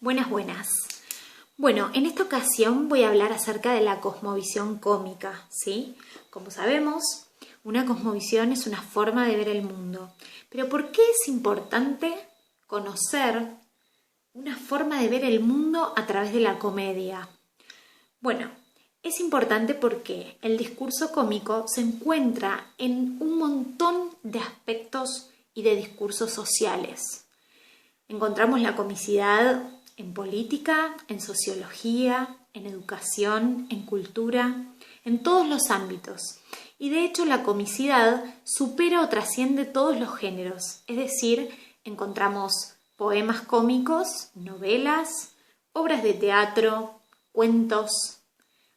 Buenas, buenas. Bueno, en esta ocasión voy a hablar acerca de la cosmovisión cómica, ¿sí? Como sabemos, una cosmovisión es una forma de ver el mundo. Pero ¿por qué es importante conocer una forma de ver el mundo a través de la comedia? Bueno, es importante porque el discurso cómico se encuentra en un montón de aspectos y de discursos sociales. Encontramos la comicidad en política, en sociología, en educación, en cultura, en todos los ámbitos. Y de hecho la comicidad supera o trasciende todos los géneros. Es decir, encontramos poemas cómicos, novelas, obras de teatro, cuentos,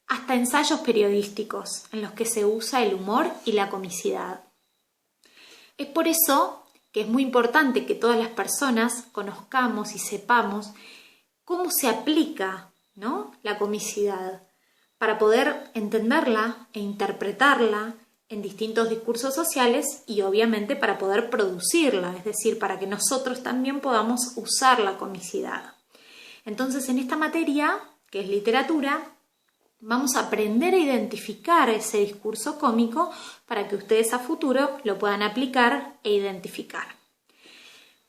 hasta ensayos periodísticos en los que se usa el humor y la comicidad. Es por eso que es muy importante que todas las personas conozcamos y sepamos cómo se aplica, ¿no?, la comicidad para poder entenderla e interpretarla en distintos discursos sociales y obviamente para poder producirla, es decir, para que nosotros también podamos usar la comicidad. Entonces, en esta materia, que es literatura, vamos a aprender a identificar ese discurso cómico para que ustedes a futuro lo puedan aplicar e identificar.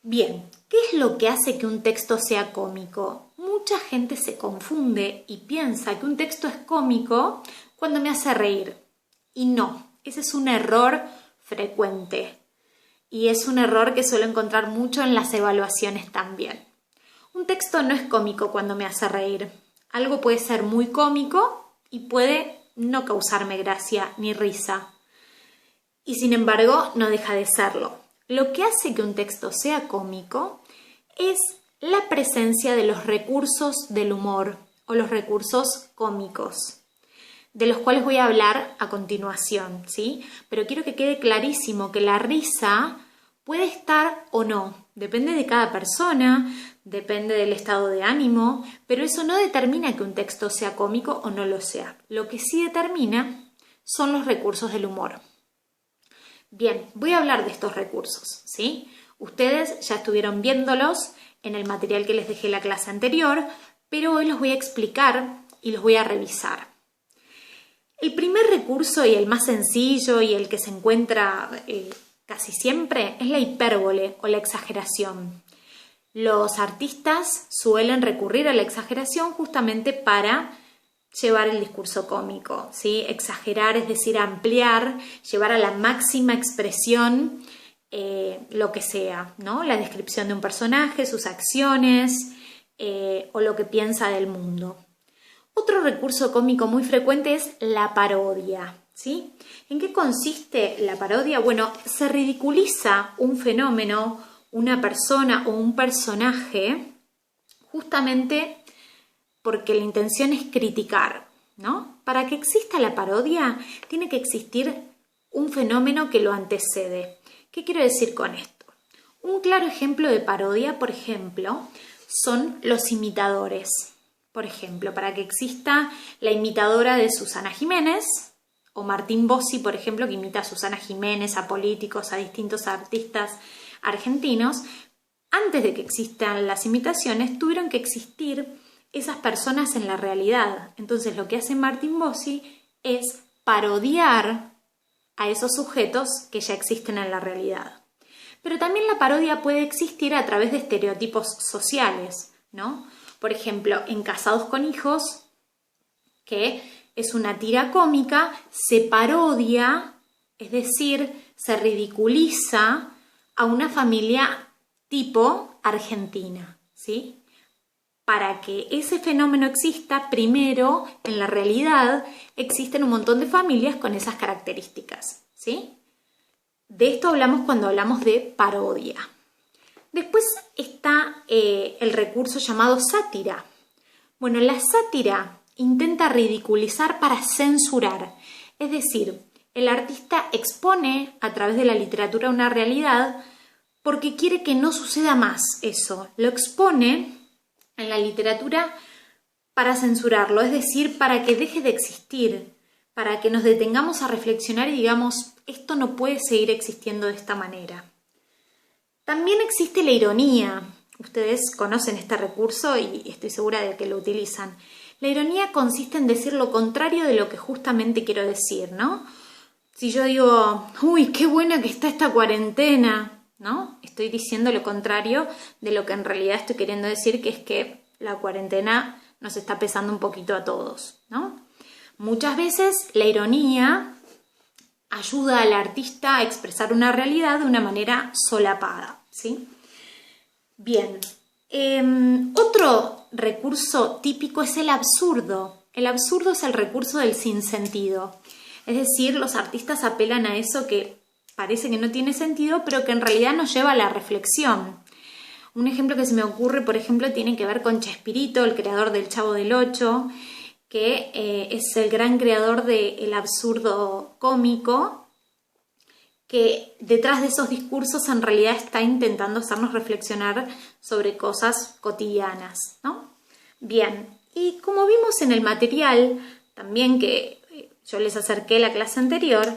Bien, ¿qué es lo que hace que un texto sea cómico? Mucha gente se confunde y piensa que un texto es cómico cuando me hace reír. Y no, ese es un error frecuente. Y es un error que suelo encontrar mucho en las evaluaciones también. Un texto no es cómico cuando me hace reír. Algo puede ser muy cómico y puede no causarme gracia ni risa. Y sin embargo, no deja de serlo. Lo que hace que un texto sea cómico es la presencia de los recursos del humor o los recursos cómicos, de los cuales voy a hablar a continuación, ¿sí? Pero quiero que quede clarísimo que la risa puede estar o no, depende de cada persona, depende del estado de ánimo, pero eso no determina que un texto sea cómico o no lo sea. Lo que sí determina son los recursos del humor. Bien, voy a hablar de estos recursos, ¿sí? Ustedes ya estuvieron viéndolos en el material que les dejé la clase anterior, pero hoy los voy a explicar y los voy a revisar. El primer recurso y el más sencillo y el que se encuentra casi siempre es la hipérbole o la exageración. Los artistas suelen recurrir a la exageración justamente para llevar el discurso cómico, ¿sí? Exagerar, es decir, ampliar, llevar a la máxima expresión lo que sea, ¿no? La descripción de un personaje, sus acciones o lo que piensa del mundo. Otro recurso cómico muy frecuente es la parodia, ¿sí? ¿En qué consiste la parodia? Bueno, se ridiculiza un fenómeno, una persona o un personaje justamente porque la intención es criticar, ¿no? Para que exista la parodia, tiene que existir un fenómeno que lo antecede. ¿Qué quiero decir con esto? Un claro ejemplo de parodia, por ejemplo, son los imitadores. Por ejemplo, para que exista la imitadora de Susana Jiménez, o Martín Bossi, por ejemplo, que imita a Susana Jiménez, a políticos, a distintos artistas argentinos, antes de que existan las imitaciones, tuvieron que existir esas personas en la realidad. Entonces lo que hace Martín Bossi es parodiar a esos sujetos que ya existen en la realidad. Pero también la parodia puede existir a través de estereotipos sociales, ¿no? Por ejemplo, en Casados con Hijos, que es una tira cómica, se parodia, es decir, se ridiculiza a una familia tipo argentina, ¿sí? Para que ese fenómeno exista, primero, en la realidad, existen un montón de familias con esas características, ¿sí? De esto hablamos cuando hablamos de parodia. Después está el recurso llamado sátira. Bueno, la sátira intenta ridiculizar para censurar. Es decir, el artista expone a través de la literatura una realidad porque quiere que no suceda más eso. Lo expone en la literatura para censurarlo, es decir, para que deje de existir, para que nos detengamos a reflexionar y digamos, esto no puede seguir existiendo de esta manera. También existe la ironía. ustedes conocen este recurso y estoy segura de que lo utilizan. La ironía consiste en decir lo contrario de lo que justamente quiero decir, ¿no? Si yo digo, uy, qué buena que está esta cuarentena, ¿no? Estoy diciendo lo contrario de lo que en realidad estoy queriendo decir, que es que la cuarentena nos está pesando un poquito a todos, ¿no? Muchas veces la ironía ayuda al artista a expresar una realidad de una manera solapada, ¿sí? Bien, otro recurso típico es el absurdo. El absurdo es el recurso del sinsentido. Es decir, los artistas apelan a eso que parece que no tiene sentido, pero que en realidad nos lleva a la reflexión. Un ejemplo que se me ocurre, por ejemplo, tiene que ver con Chespirito, el creador del Chavo del Ocho, que es el gran creador del absurdo cómico, que detrás de esos discursos en realidad está intentando hacernos reflexionar sobre cosas cotidianas, ¿no? Bien, y como vimos en el material, también que yo les acerqué la clase anterior,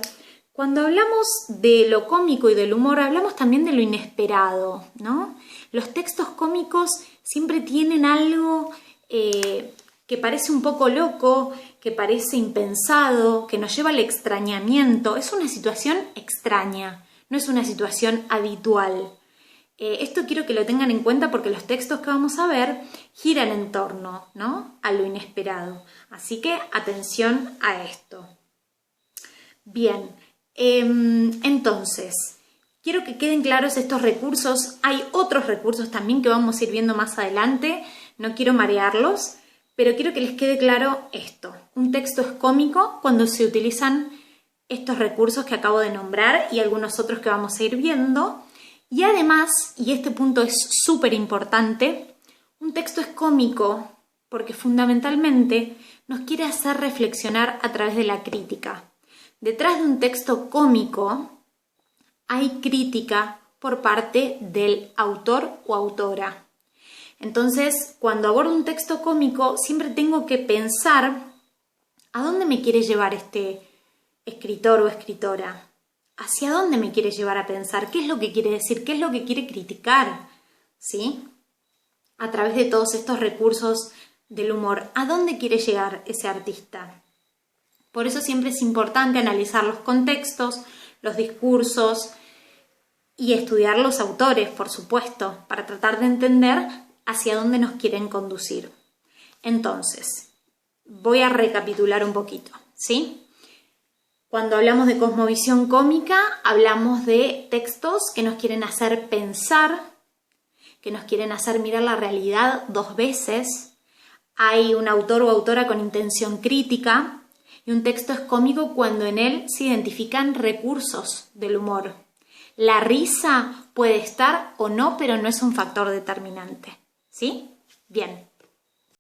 cuando hablamos de lo cómico y del humor, hablamos también de lo inesperado, ¿no? Los textos cómicos siempre tienen algo que parece un poco loco, que parece impensado, que nos lleva al extrañamiento. Es una situación extraña, no es una situación habitual. Esto quiero que lo tengan en cuenta porque los textos que vamos a ver giran en torno, ¿no?, a lo inesperado. Así que atención a esto. Bien, entonces, quiero que queden claros estos recursos. Hay otros recursos también que vamos a ir viendo más adelante. No quiero marearlos, pero quiero que les quede claro esto. Un texto es cómico cuando se utilizan estos recursos que acabo de nombrar y algunos otros que vamos a ir viendo. Y además, y este punto es súper importante, un texto es cómico porque fundamentalmente nos quiere hacer reflexionar a través de la crítica. Detrás de un texto cómico hay crítica por parte del autor o autora. Entonces, cuando abordo un texto cómico, siempre tengo que pensar a dónde me quiere llevar este escritor o escritora. ¿Hacia dónde me quiere llevar a pensar? ¿Qué es lo que quiere decir? ¿Qué es lo que quiere criticar? ¿Sí? A través de todos estos recursos del humor, ¿a dónde quiere llegar ese artista? Por eso siempre es importante analizar los contextos, los discursos y estudiar los autores, por supuesto, para tratar de entender hacia dónde nos quieren conducir. Entonces, voy a recapitular un poquito, ¿sí? Cuando hablamos de cosmovisión cómica, hablamos de textos que nos quieren hacer pensar, que nos quieren hacer mirar la realidad dos veces. Hay un autor o autora con intención crítica y un texto es cómico cuando en él se identifican recursos del humor. La risa puede estar o no, pero no es un factor determinante, ¿sí? Bien.